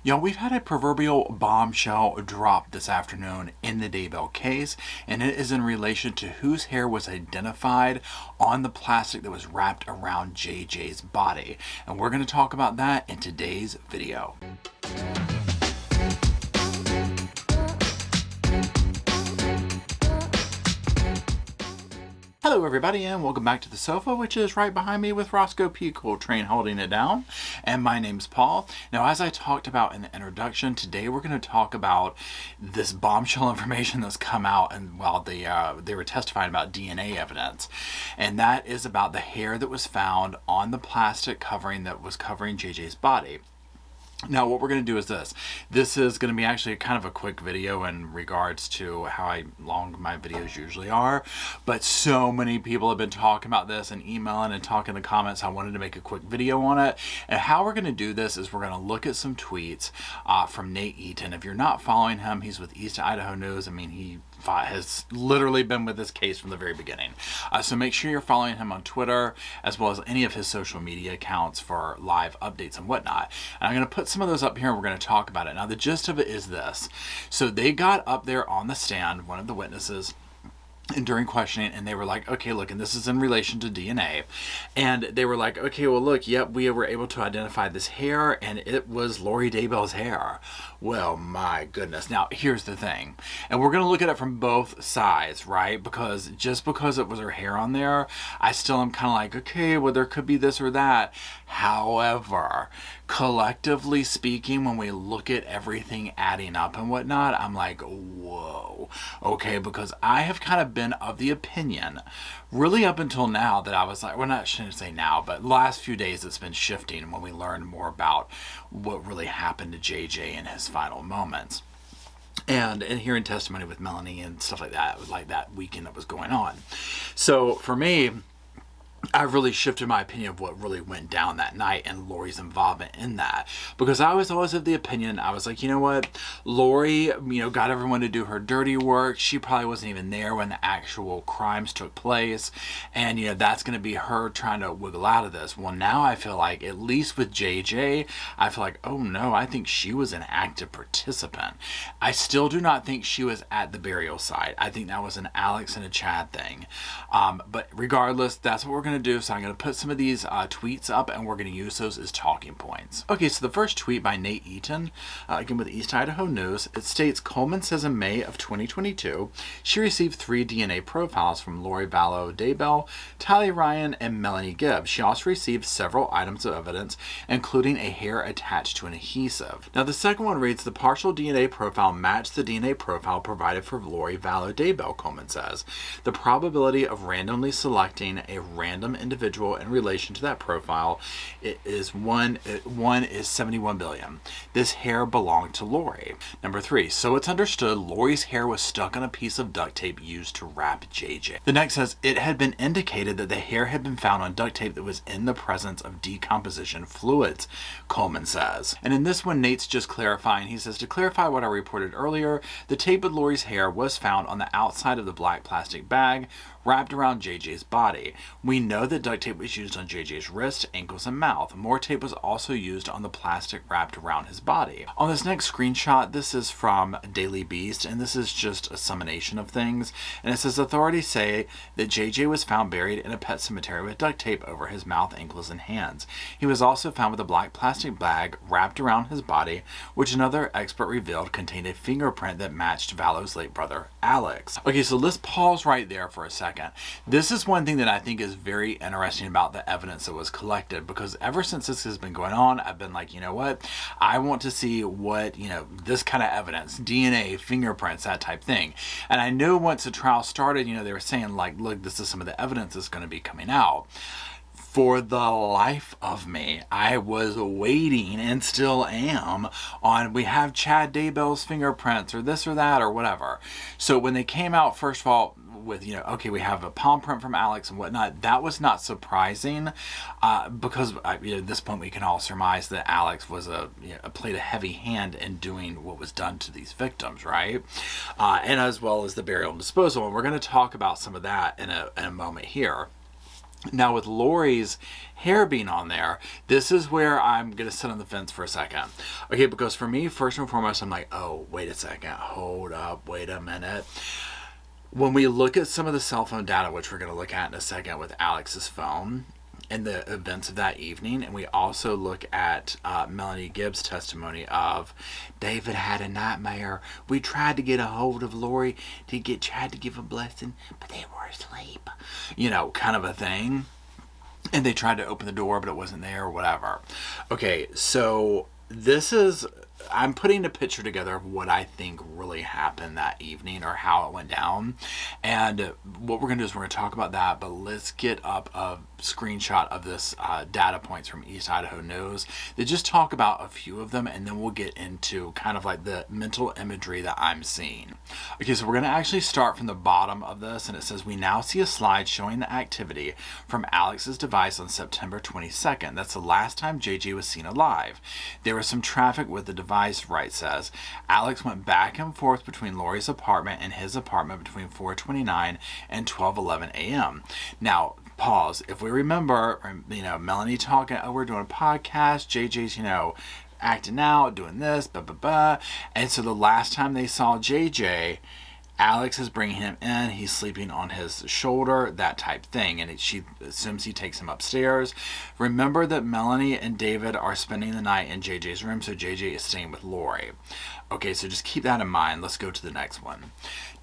Y'all, we've had a proverbial bombshell drop this afternoon in the Daybell case, and it is in relation to whose hair was identified on the plastic that was wrapped around JJ's body. And we're going to talk about that in today's video. Hello everybody and welcome back to the sofa, which is right behind me with Roscoe P. Coltrane holding it down. And my name's Paul. Now, as I talked about in the introduction, today we're going to talk about this bombshell information that's come out, and while they were testifying about DNA evidence. And that is about the hair that was found on the plastic covering that was covering JJ's body. Now, what we're going to do is this. This is going to be actually kind of a quick video in regards to how long my videos usually are. But so many people have been talking about this and emailing and talking in the comments. I wanted to make a quick video on it. And how we're going to do this is we're going to look at some tweets from Nate Eaton. If you're not following him, he's with East Idaho News. I mean, he has literally been with this case from the very beginning. So make sure you're following him on Twitter as well as any of his social media accounts for live updates and whatnot. And I'm going to put some of those up here and we're going to talk about it. Now, the gist of it is this. So they got up there on the stand, one of the witnesses, and during questioning, and they were like, okay, look, and this is in relation to DNA. And they were like, okay, well, look, yep, we were able to identify this hair, and it was Lori Daybell's hair. Well, my goodness. Now, here's the thing. And we're going to look at it from both sides, right? Because just because it was her hair on there, I still am kind of like, okay, well, there could be this or that. However, collectively speaking, when we look at everything adding up and whatnot, I'm like, whoa. Okay, because I have kind of been of the opinion, really up until now, that I was like, well, I shouldn't say now, but last few days it's been shifting when we learned more about what really happened to JJ in his final moments. And hearing testimony with Melanie and stuff like that, it was like that weekend that was going on. So for me, I really shifted my opinion of what really went down that night and Lori's involvement in that. Because I was always of the opinion, I was like, you know what? Lori, got everyone to do her dirty work. She probably wasn't even there when the actual crimes took place. And, that's going to be her trying to wiggle out of this. Well, now I feel like, at least with JJ, I feel like, oh no, I think she was an active participant. I still do not think she was at the burial site. I think that was an Alex and a Chad thing. But regardless, that's what we're going to do. So I'm going to put some of these tweets up and we're going to use those as talking points. Okay, so the first tweet by Nate Eaton, again with East Idaho News, it states, Coleman says in May of 2022, she received 3 DNA profiles from Lori Vallow Daybell, Tylee Ryan, and Melanie Gibbs. She also received several items of evidence, including a hair attached to an adhesive. Now, the second one reads, the partial DNA profile matched the DNA profile provided for Lori Vallow Daybell, Coleman says. The probability of randomly selecting a random individual in relation to that profile is one is 71 billion. This hair belonged to Lori. Number 3, so it's understood Lori's hair was stuck on a piece of duct tape used to wrap JJ. The next says it had been indicated that the hair had been found on duct tape that was in the presence of decomposition fluids, Coleman says. And in this one, Nate's just clarifying. He says, to clarify what I reported earlier, the tape with Lori's hair was found on the outside of the black plastic bag wrapped around JJ's body. We know that duct tape was used on JJ's wrist, ankles, and mouth. More tape was also used on the plastic wrapped around his body. On this next screenshot, this is from Daily Beast, and this is just a summation of things. And it says, authorities say that JJ was found buried in a pet cemetery with duct tape over his mouth, ankles, and hands. He was also found with a black plastic bag wrapped around his body, which another expert revealed contained a fingerprint that matched Vallow's late brother, Alex. Okay, so let's pause right there for a second. This is one thing that I think is very interesting about the evidence that was collected, because ever since this has been going on, I've been like, you know what? I want to see what, this kind of evidence, DNA, fingerprints, that type thing. And I know once the trial started, they were saying like, look, this is some of the evidence that's going to be coming out. For the life of me, I was waiting and still am on, we have Chad Daybell's fingerprints or this or that or whatever. So when they came out, first of all, with, okay, we have a palm print from Alex and whatnot, that was not surprising because at this point we can all surmise that Alex was played a heavy hand in doing what was done to these victims, right? And as well as the burial and disposal. And we're going to talk about some of that in a moment here. Now with Lori's hair being on there, this is where I'm going to sit on the fence for a second. Okay, because for me, first and foremost, I'm like, oh, wait a second, hold up, wait a minute. When we look at some of the cell phone data, which we're going to look at in a second with Alex's phone and the events of that evening, and we also look at Melanie Gibbs' testimony of David had a nightmare. We tried to get a hold of Lori to get Chad to give a blessing, but they were asleep. You know, kind of a thing. And they tried to open the door, but it wasn't there or whatever. Okay, so this is... I'm putting a picture together of what I think really happened that evening or how it went down. And what we're going to do is we're going to talk about that, but let's get up a screenshot of this data points from East Idaho News. They just talk about a few of them, and then we'll get into kind of like the mental imagery that I'm seeing. Okay, so we're going to actually start from the bottom of this, and it says, we now see a slide showing the activity from Alex's device on September 22nd. That's the last time JJ was seen alive. There was some traffic with the device, Wright says. Alex went back and forth between Lori's apartment and his apartment between 4:29 and 12:11 a.m. Now, pause. If we remember, you know, Melanie talking, oh, we're doing a podcast, JJ's, you know, acting out, doing this, blah, blah, blah. And so the last time they saw JJ, Alex is bringing him in, he's sleeping on his shoulder, that type thing, and she assumes he takes him upstairs. Remember that Melanie and David are spending the night in JJ's room, so JJ is staying with Lori. Okay, so just keep that in mind. Let's go to the next one.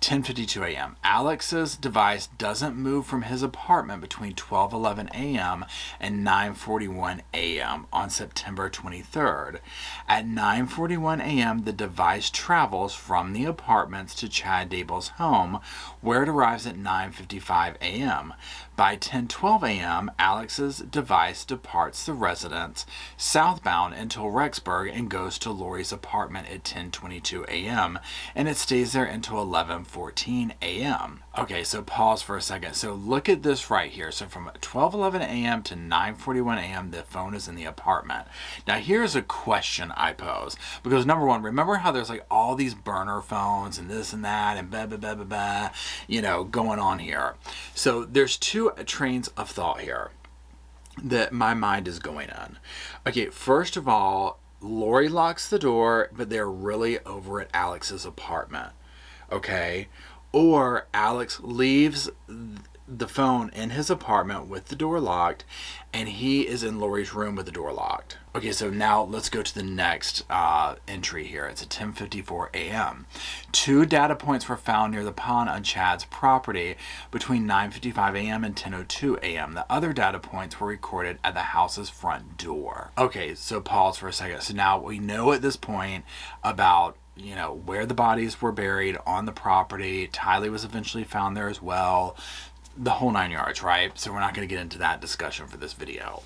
10:52 a.m. Alex's device doesn't move from his apartment between 12:11 a.m. and 9:41 a.m. on September 23rd. At 9:41 a.m., the device travels from the apartments to Chad Dable's home, where it arrives at 9:55 a.m. By 10:12 a.m., Alex's device departs the residence southbound until Rexburg and goes to Lori's apartment at 10:22 a.m., and it stays there until 11:14 a.m. Okay, so pause for a second. So look at this right here. So from 12:11 a.m. to 9:41 a.m., the phone is in the apartment. Now here's a question I pose. Because number one, remember how there's like all these burner phones and this and that and blah, blah, blah, blah, blah, you know, going on here. So there's two trains of thought here that my mind is going on. Okay, first of all, Lori locks the door, but they're really over at Alex's apartment. Okay? Or Alex leaves the phone in his apartment with the door locked, and he is in Lori's room with the door locked. Okay, so now let's go to the next entry here. It's at 10:54 a.m. 2 data points were found near the pond on Chad's property between 9:55 a.m. and 10:02 a.m. The other data points were recorded at the house's front door. Okay, so pause for a second. So now we know at this point about, you know, where the bodies were buried on the property. Tylee was eventually found there as well. The whole 9 yards, right? So we're not going to get into that discussion for this video.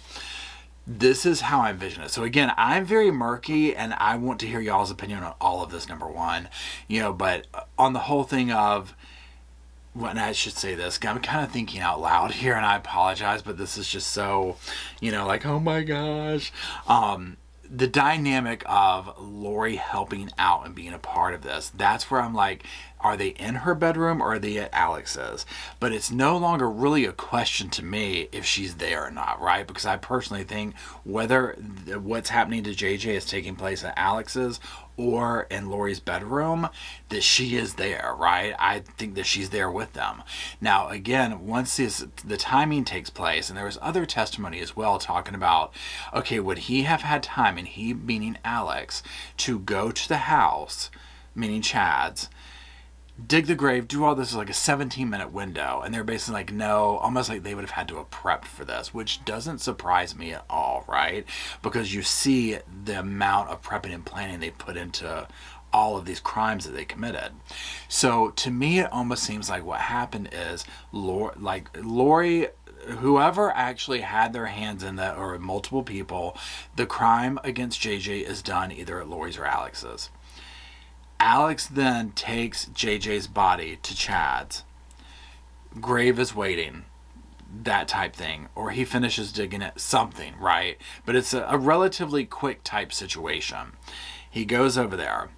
This is how I envision it. So again, I'm very murky, and I want to hear y'all's opinion on all of this, number one. You know, but on the whole thing of, well, and I should say this, I'm kind of thinking out loud here, and I apologize, but this is just so, you know, like, oh my gosh. The dynamic of Lori helping out and being a part of this, that's where I'm like, are they in her bedroom or are they at Alex's? But it's no longer really a question to me if she's there or not, right? Because I personally think whether what's happening to JJ is taking place at Alex's or in Lori's bedroom, that she is there, right? I think that she's there with them. Now, again, once the timing takes place, and there was other testimony as well talking about, okay, would he have had time, and he meaning Alex, to go to the house, meaning Chad's, dig the grave, do all this is like a 17-minute window, and they're basically like, no, almost like they would have had to have prepped for this, which doesn't surprise me at all, right? Because you see the amount of prepping and planning they put into all of these crimes that they committed. So to me, it almost seems like what happened is Lori, whoever actually had their hands in that, or multiple people, the crime against JJ is done either at Lori's or Alex's. Alex then takes JJ's body to Chad's. Grave is waiting, that type thing. Or he finishes digging it, something, right? But it's a relatively quick type situation. He goes over there.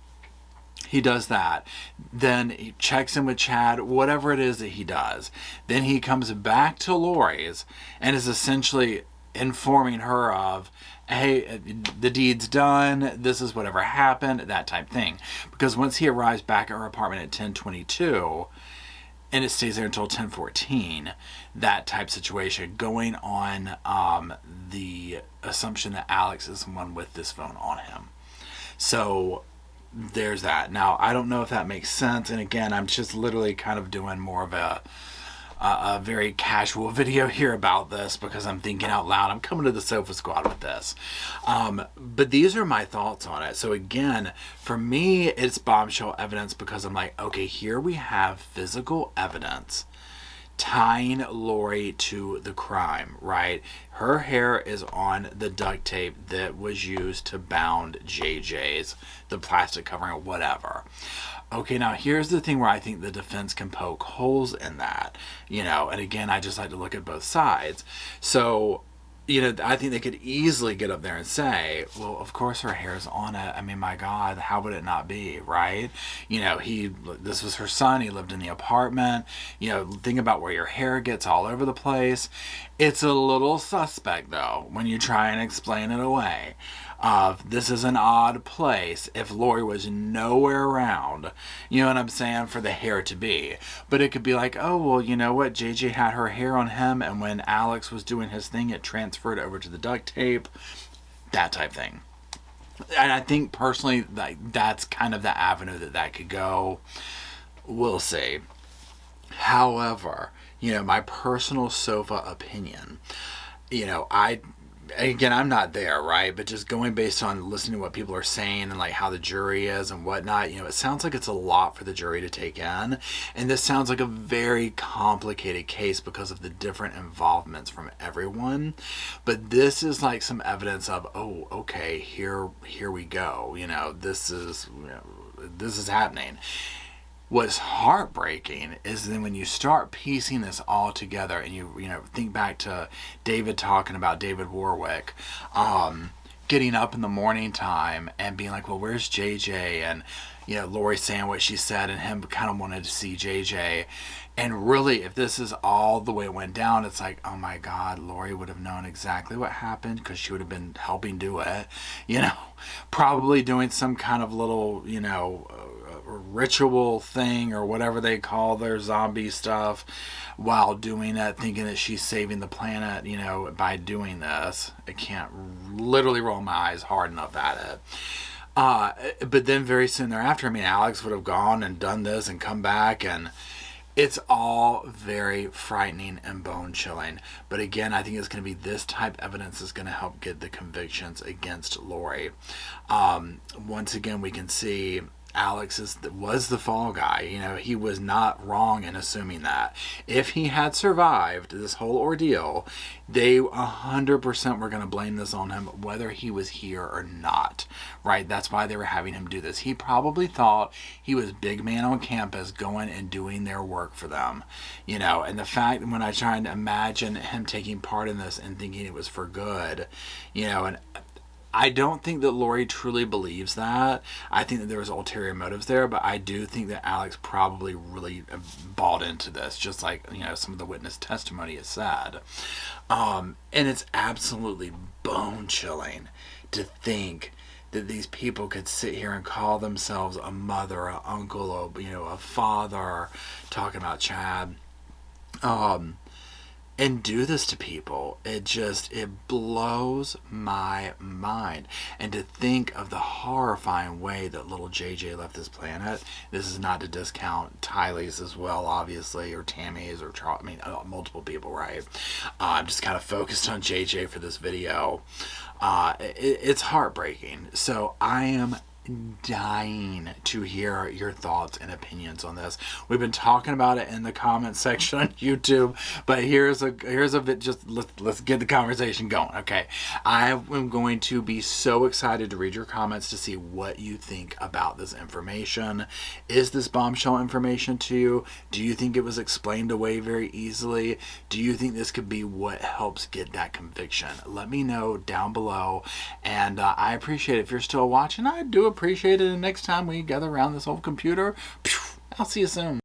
He does that. Then he checks in with Chad, whatever it is that he does. Then he comes back to Lori's and is essentially informing her of, hey, the deed's done, this is whatever happened, that type thing. Because once he arrives back at her apartment at 10:22, and it stays there until 10:14, that type situation, going on the assumption that Alex is the one with this phone on him. So there's that. Now, I don't know if that makes sense, and again, I'm just literally kind of doing more of a very casual video here about this because I'm thinking out loud. I'm coming to the Sofa Squad with this. But these are my thoughts on it. So again, for me, it's bombshell evidence because I'm like, okay, here we have physical evidence tying Lori to the crime, right? Her hair is on the duct tape that was used to bound JJ's, the plastic covering, whatever. Okay, now here's the thing where I think the defense can poke holes in that, and again, I just like to look at both sides. So, I think they could easily get up there and say, well, of course her hair's on it. I mean, my God, how would it not be, right? This was her son. He lived in the apartment. Think about where your hair gets all over the place. It's a little suspect, though, when you try and explain it away. This is an odd place if Lori was nowhere around, you know what I'm saying, for the hair to be. But it could be like, oh, well, you know what, JJ had her hair on him, and when Alex was doing his thing, it transferred over to the duct tape, that type thing. And I think personally, that's kind of the avenue that could go. We'll see. However, my personal sofa opinion, again, I'm not there, right? But just going based on listening to what people are saying and like how the jury is and whatnot, it sounds like it's a lot for the jury to take in. And this sounds like a very complicated case because of the different involvements from everyone. But this is like some evidence of, oh, okay, here we go. This is happening. What's heartbreaking is then when you start piecing this all together and you think back to David talking about David Warwick, getting up in the morning time and being like, well, where's JJ? And, Lori saying what she said and him kind of wanted to see JJ. And really, if this is all the way it went down, it's like, oh my God, Lori would have known exactly what happened because she would have been helping do it, probably doing some kind of little, ritual thing or whatever they call their zombie stuff while doing it, thinking that she's saving the planet, by doing this. I can't literally roll my eyes hard enough at it. But then very soon thereafter, Alex would have gone and done this and come back, and it's all very frightening and bone-chilling. But again, I think it's going to be this type of evidence that's going to help get the convictions against Lori. Once again, we can see Alex was the fall guy. He was not wrong in assuming that. If he had survived this whole ordeal, they 100% were going to blame this on him, whether he was here or not, right? That's why they were having him do this. He probably thought he was big man on campus going and doing their work for them, and the fact when I try to imagine him taking part in this and thinking it was for good, and I don't think that Lori truly believes that. I think that there was ulterior motives there, but I do think that Alex probably really bought into this, just like, some of the witness testimony has said. And it's absolutely bone-chilling to think that these people could sit here and call themselves a mother, an uncle, a father, talking about Chad, and do this to people. It blows my mind. And to think of the horrifying way that little JJ left this planet. This is not to discount Tylee's as well, obviously, or Tammy's, or Charles. Multiple people, right? I'm just kind of focused on JJ for this video. It's heartbreaking. So I am dying to hear your thoughts and opinions on this. We've been talking about it in the comment section on YouTube, but here's a bit. Just let's get the conversation going. Okay, I am going to be so excited to read your comments to see what you think about this information. Is this bombshell information to you? Do you think it was explained away very easily? Do you think this could be what helps get that conviction? Let me know down below, and I appreciate it. If you're still watching, I do appreciate it. And next time we gather around this old computer, I'll see you soon.